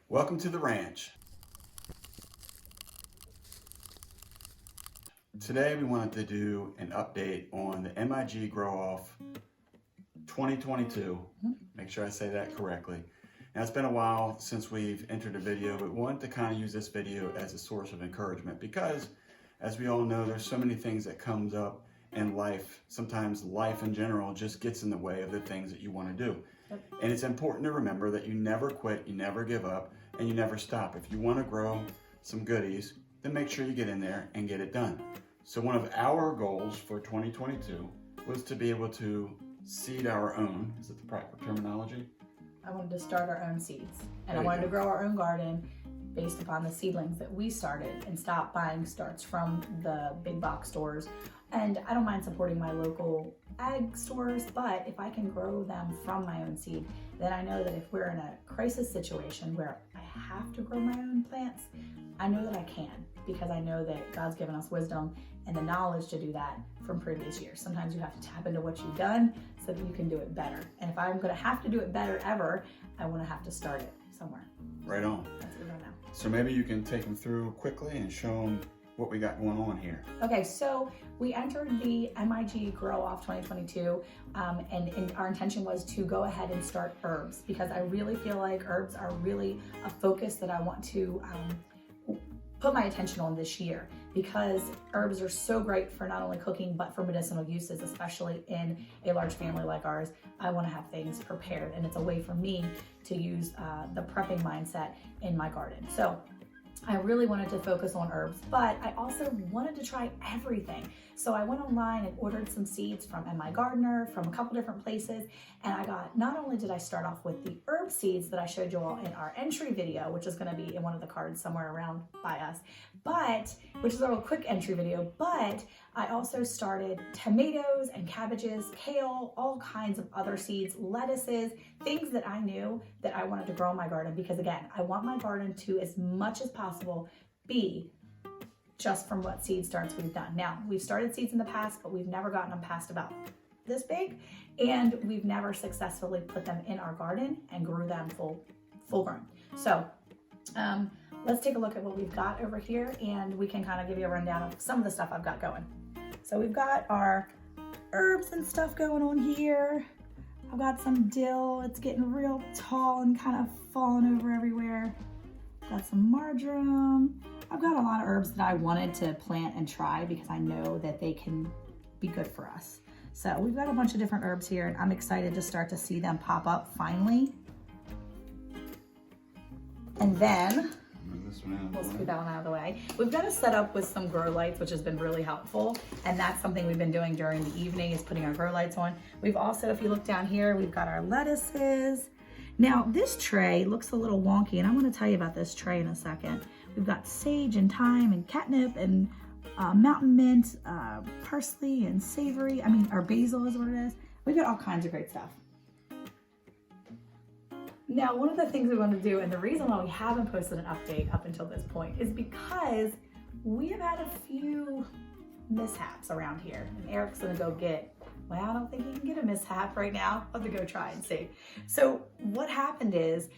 Welcome to the ranch. Today we wanted to do an update on the MIG Grow Off 2022. Make sure I say that correctly. Now it's been a while since we've entered a video, but we wanted to kind of use this video as a source of encouragement because as we all know, there's so many things that comes up in life. Sometimes life in general just gets in the way of the things that you want to do. And it's important to remember that you never quit, you never give up, and you never stop. If you want to grow some goodies, then make sure you get in there and get it done. So one of our goals for 2022 was to be able to seed our own, is it the proper terminology? I wanted to start our own seeds, and I wanted to grow our own garden based upon the seedlings that we started and stop buying starts from the big box stores. And I don't mind supporting my local ag stores, but if I can grow them from my own seed, then I know that if we're in a crisis situation where I have to grow my own plants, I know that I can, because I know that God's given us wisdom and the knowledge to do that from previous years. Sometimes you have to tap into what you've done so that you can do it better. And if I'm gonna have to do it better ever, I wanna have to start it somewhere. Right on. That's what I know. So maybe you can take them through quickly and show them what we got going on here. Okay, so we entered the MIG Grow Off 2022, and our intention was to go ahead and start herbs, because I really feel like herbs are really a focus that I want to put my attention on this year, because herbs are so great for not only cooking but for medicinal uses, especially in a large family like ours. I want to have things prepared, and it's a way for me to use the prepping mindset in my garden. So I really wanted to focus on herbs, but I also wanted to try everything. So I went online and ordered some seeds from My Gardener, from a couple different places, and I got, not only did I start off with the herb seeds that I showed you all in our entry video, which is going to be in one of the cards somewhere around by us, but, which is a real quick entry video, but I also started tomatoes and cabbages, kale, all kinds of other seeds, lettuces, things that I knew that I wanted to grow in my garden, because again, I want my garden to, as much as possible, be just from what seed starts we've done. Now, we've started seeds in the past, but we've never gotten them past about this big, and we've never successfully put them in our garden and grew them full grown. So let's take a look at what we've got over here, and we can kind of give you a rundown of some of the stuff I've got going. So we've got our herbs and stuff going on here. I've got some dill. It's getting real tall and kind of falling over everywhere. Got some marjoram. I've got a lot of herbs that I wanted to plant and try because I know that they can be good for us. So we've got a bunch of different herbs here, and I'm excited to start to see them pop up finally. And then we'll scoot that one out of the way. We've got a setup with some grow lights, which has been really helpful. And that's something we've been doing during the evening, is putting our grow lights on. We've also, if you look down here, we've got our lettuces. Now this tray looks a little wonky, and I'm gonna tell you about this tray in a second. We've got sage and thyme and catnip and mountain mint, parsley and savory. Or basil is what it is. We've got all kinds of great stuff. Now, one of the things we want to do, and the reason why we haven't posted an update up until this point, is because we have had a few mishaps around here. And Eric's gonna go get, well, I don't think he can get a mishap right now. I'll have to go try and see. So what happened is,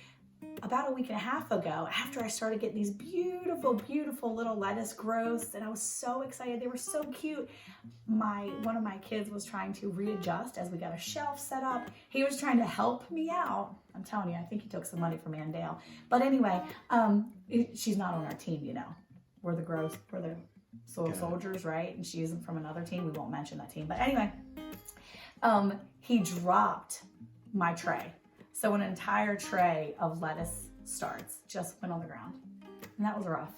about a week and a half ago, after I started getting these beautiful, beautiful little lettuce growths, and I was so excited, they were so cute. One of my kids was trying to readjust as we got a shelf set up. He was trying to help me out. I'm telling you, I think he took some money from Mandale. But anyway, she's not on our team, you know. We're the soil soldiers, right? And she's from another team. We won't mention that team. But anyway, he dropped my tray. So an entire tray of lettuce starts just went on the ground, and that was rough.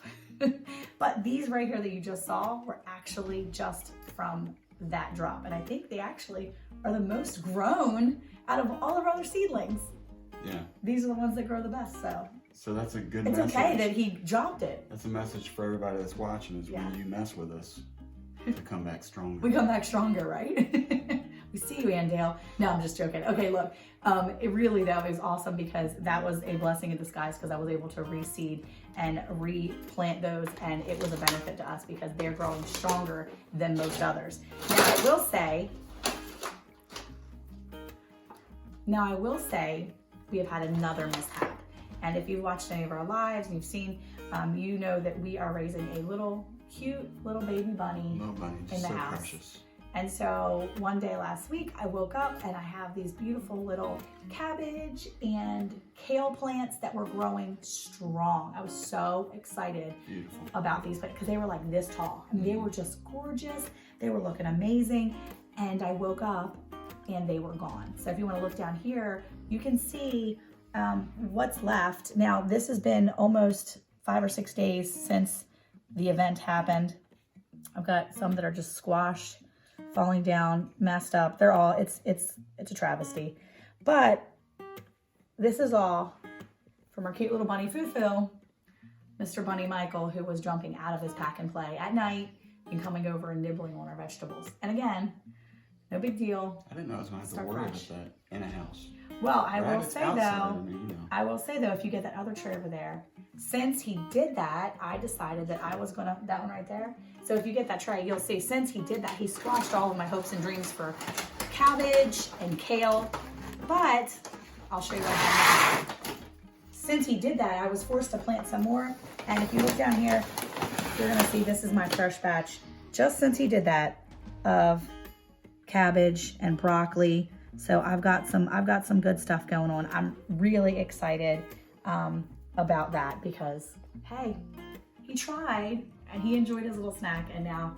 But these right here that you just saw were actually just from that drop. And I think they actually are the most grown out of all of our other seedlings. Yeah. These are the ones that grow the best, So that's a good message. It's okay that he dropped it. That's a message for everybody that's watching, is when you mess with us, we come back stronger. We come back stronger, right? We see you, Andale. No, I'm just joking. Okay, look, it really, though, is awesome, because that was a blessing in disguise, because I was able to reseed and replant those, and it was a benefit to us because they're growing stronger than most others. Now, I will say we have had another mishap, And if you've watched any of our lives and you've seen, you know that we are raising a little cute little baby bunny Little bunny, in just the so house. precious. And so one day last week, I woke up and I have these beautiful little cabbage and kale plants that were growing strong. I was so excited Beautiful. about these because they were like this tall. I mean, they were just gorgeous. They were looking amazing. And I woke up and they were gone. So if you want to look down here, you can see what's left. Now, this has been almost 5 or 6 days since the event happened. I've got some that are just squashed, falling down, messed up. They're all, it's a travesty. But this is all from our cute little bunny Fufu, Mr. Bunny Michael, who was jumping out of his pack and play at night and coming over and nibbling on our vegetables. And again, no big deal. I didn't know I was going to have to Start worry fresh. about that in a house. Well, I will Rabbits say outside, though, I mean, you know. I will say though, if you get that other tray over there, since he did that, I decided that I was gonna, that one right there. So if you get that tray, you'll see, since he did that, he squashed all of my hopes and dreams for cabbage and kale. But I'll show you what happened. Since he did that, I was forced to plant some more. And if you look down here, you're gonna see this is my fresh batch. Just since he did that, of cabbage and broccoli. So I've got some good stuff going on. I'm really excited about that because, hey, he tried and he enjoyed his little snack, and now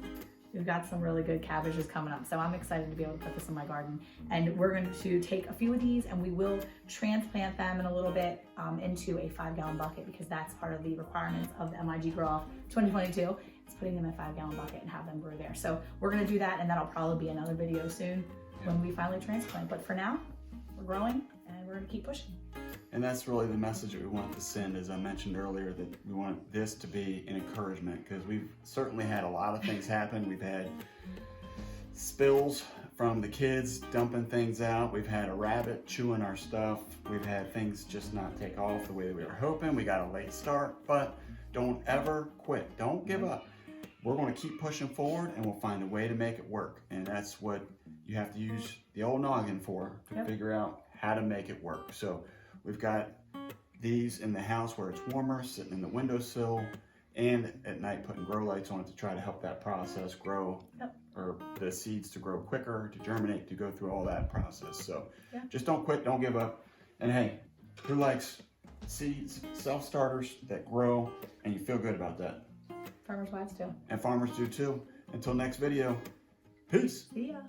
we've got some really good cabbages coming up. So I'm excited to be able to put this in my garden. And we're going to take a few of these and we will transplant them in a little bit into a 5-gallon bucket, because that's part of the requirements of the MIG Grow Off 2022. It's putting them in a 5-gallon bucket and have them grow there. So we're going to do that, and that'll probably be another video soon when we finally transplant. But for now, we're growing and we're going to keep pushing. And that's really the message that we wanted to send, as I mentioned earlier, that we want this to be an encouragement, because we've certainly had a lot of things happen. We've had spills from the kids dumping things out. We've had a rabbit chewing our stuff. We've had things just not take off the way that we were hoping. We got a late start, but don't ever quit. Don't give up. We're going to keep pushing forward, and we'll find a way to make it work. And that's what you have to use the old noggin for, to figure out how to make it work. So we've got these in the house where it's warmer, sitting in the windowsill, and at night putting grow lights on it to try to help that process grow, or the seeds to grow quicker, to germinate, to go through all that process. So just don't quit, don't give up. And hey, who likes seeds, self-starters that grow, and you feel good about that? Farmers' wives too. And farmers do too. Until next video, peace. See ya.